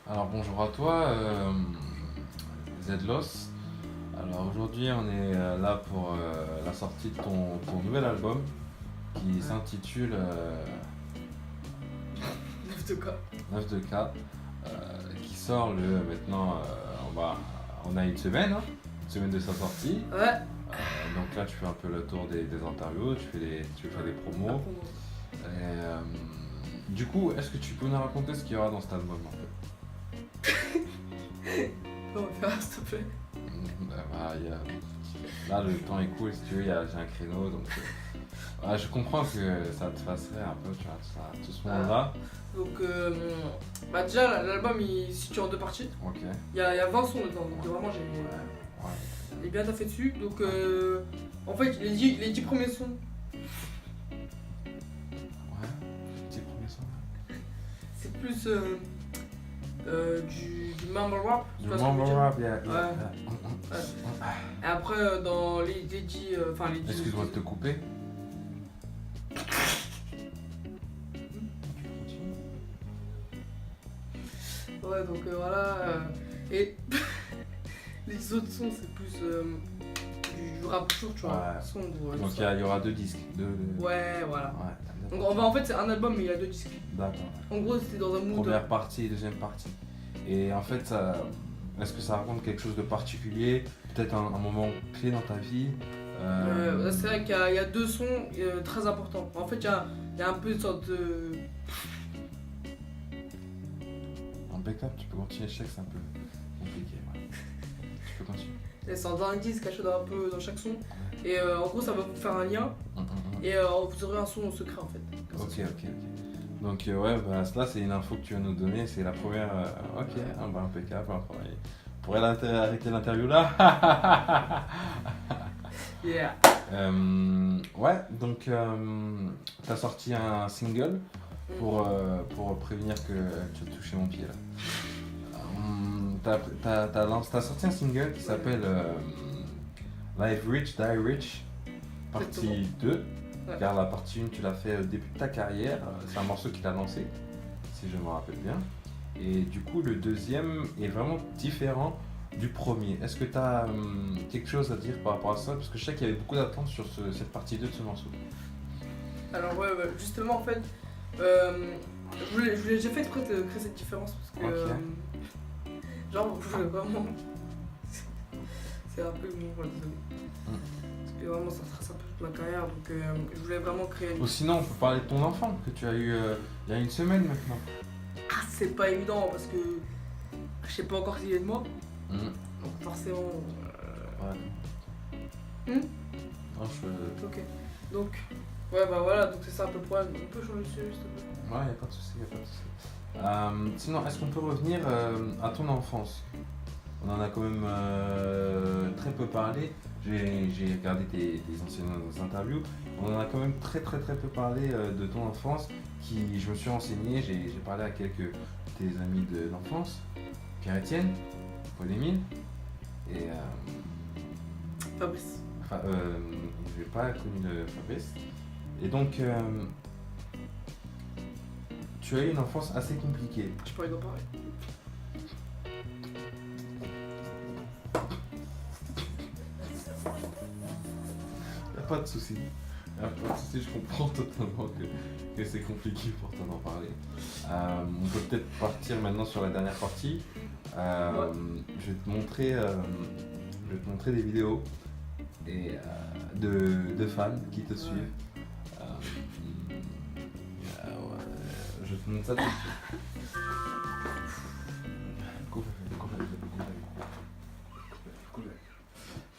Alors bonjour à toi, Zedlos. Alors aujourd'hui on est là pour la sortie de ton nouvel album qui s'intitule 9 9 de K, qui sort le maintenant on a une semaine de sa sortie. Ouais. Donc là tu fais un peu le tour des interviews, tu fais des promos. Et, du coup, est-ce que tu peux nous raconter ce qu'il y aura dans cet album en fait? On va faire s'il te plaît. Là le temps est cool, si tu veux, j'ai un créneau donc je comprends que ça te fasserait un peu, tu vois, tout ce monde-là. Donc, déjà, l'album il se situe en 2 parties. Ok. Il y a 20 sons dedans, donc vraiment Ouais. j'ai bien taffé dessus. Donc, en fait, les 10 premiers sons, Ouais. Petit premier son. c'est plus du mumble rap. tu Du vois ce que je veux mumble dire. rap, yeah. Et après, dans les 10. Enfin, les 10. Excuse-moi de te couper. Ouais, donc voilà. Et les autres sons, c'est plus du rap pur, tu vois. Ouais. Sombre, tout Donc ça. il y aura deux disques. Ouais, voilà. Ouais. Donc en fait, c'est un album, mais il y a 2 disques. D'accord. En gros, c'était dans un mood. Première partie et deuxième partie. Et en fait, est-ce que ça raconte quelque chose de particulier? Peut-être un moment clé dans ta vie? C'est vrai qu'il y a 2 sons très importants. En fait, il y a un peu une sorte de. Impeccable, tu peux continuer, je sais que c'est un peu compliqué. Ouais. Tu peux continuer. C'est dans un indice caché dans chaque son. Et en gros, ça va vous faire un lien. Et vous aurez un son secret en fait. Comme ça. Ok. Donc ouais, là c'est une info que tu vas nous donner, c'est la première. Ok, impeccable. On pourrait arrêter l'interview là. Yeah. Ouais, donc t'as sorti un single pour prévenir que tu as touché mon pied là. T'as sorti un single qui s'appelle Live Rich, Die Rich, partie 2. Ouais. Car la partie 1 tu l'as fait au début de ta carrière, c'est un morceau qui t'a lancé, si je me rappelle bien. Et du coup le deuxième est vraiment différent du premier. Est-ce que tu as quelque chose à dire par rapport à ça? Parce que je sais qu'il y avait beaucoup d'attentes sur cette partie 2 de ce morceau. Alors ouais, justement en fait, j'ai fait exprès de créer cette différence parce que Ok. genre je voulais vraiment, c'est un peu bon, voilà, désolé. Parce que vraiment ça trace un peu toute ma carrière, donc je voulais vraiment créer. Ou sinon on peut parler de ton enfant que tu as eu il y a une semaine maintenant. Ah, c'est pas évident parce que je sais pas encore s'il est de moi, Mhm. donc forcément. Ouais. Non, Ok. Donc ouais bah voilà, donc c'est ça un peu le problème. On peut changer de sujet s'il te plaît. Ouais, y a pas de souci. Sinon, est-ce qu'on peut revenir à ton enfance? On en a quand même très peu parlé. J'ai regardé tes anciennes interviews. On en a quand même très peu parlé de ton enfance. Je me suis renseigné, j'ai parlé à quelques de tes amis d'enfance, Pierre-Étienne, Paul-Émile, et Fabrice. enfin, j'ai pas connu le Fabrice. Et donc, tu as eu une enfance assez compliquée. Je pourrais en parler. Y a pas de souci. Je comprends totalement que c'est compliqué pour toi d'en parler. On peut peut-être partir maintenant sur la dernière partie. Je vais te montrer des vidéos et, de fans qui te suivent. Je te montre ça tout de suite.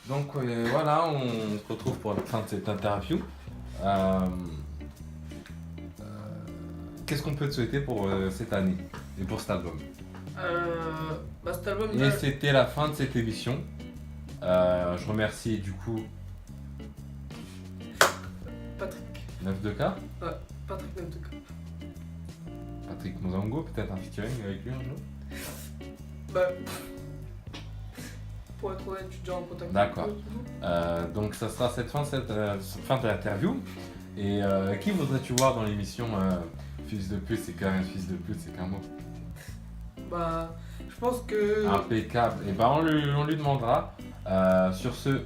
Donc voilà, on se retrouve pour la fin de cette interview. Qu'est-ce qu'on peut te souhaiter pour cette année et pour cet album? Bah cet album Et c'était la fin de cette émission. Je remercie du coup Patrick. 9-2K, Patrick Nemtuka. Patrick Mozango, peut-être un featuring avec lui un jour. Bah pour être honnête, tu es déjà en contact. D'accord. avec eux. Donc ça sera cette fin de l'interview. Et qui voudrais-tu voir dans l'émission Fils de pute, c'est quand même fils de pute, c'est qu'un mot. Bah, je pense que. Impeccable. Et ben on lui demandera. Sur ce,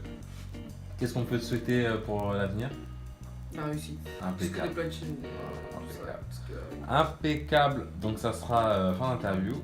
qu'est-ce qu'on peut te souhaiter pour l'avenir? La réussite. Impeccable. Platine. Impeccable. Parce que, Impeccable. Donc ça sera fin d'interview.